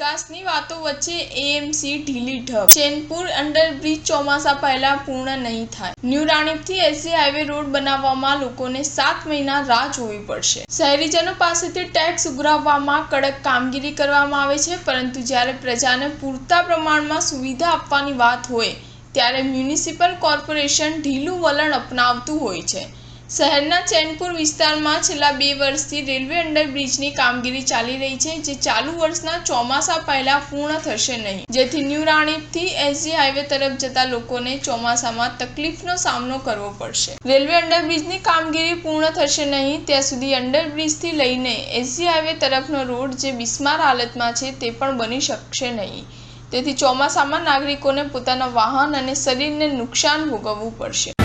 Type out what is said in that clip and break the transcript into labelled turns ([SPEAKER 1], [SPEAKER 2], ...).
[SPEAKER 1] વિકાસની વાતો વચ્ચે એએમસી ઢીલી ઢબ। ચેનપુર અંડરબ્રિજ ચોમાસા પહેલા પૂર્ણ નહીં થાય। ન્યૂ રાણીપથી એસજી હાઈવે રોડ બનાવવામાં લોકોને 7 મહિના રાહ જોવી પડશે। શહેરીજનો પાસેથી ટેક્સ ઉઘરાવવામાં કડક કામગીરી કરવામાં આવે છે, પરંતુ જ્યારે પ્રજાને પૂરતા પ્રમાણમાં સુવિધા આપવાની વાત હોય ત્યારે મ્યુનિસિપલ કોર્પોરેશન ઢીલું વલણ અપનાવતું હોય છે। શહેરના ચેનપુર વિસ્તારમાં છેલ્લા 2 વર્ષથી રેલવે અંડરબ્રિજની કામગીરી ચાલી રહી છે, જે ચાલુ વર્ષના ચોમાસા પહેલા પૂર્ણ થશે નહીં, જેથી ન્યૂ રાણીપથી એસજી હાઈવે તરફ જતા લોકોને ચોમાસામાં તકલીફનો સામનો કરવો પડશે। રેલવે અંડરબ્રિજની કામગીરી પૂર્ણ થશે નહીં ત્યાં સુધી અંડરબ્રિજથી લઈને એસજી હાઈવે તરફનો રોડ જે બિસ્માર હાલતમાં છે તે પણ બની શકશે નહીં, તેથી ચોમાસામાં નાગરિકોને પોતાના વાહન અને શરીરને નુકસાન ભોગવવું પડશે।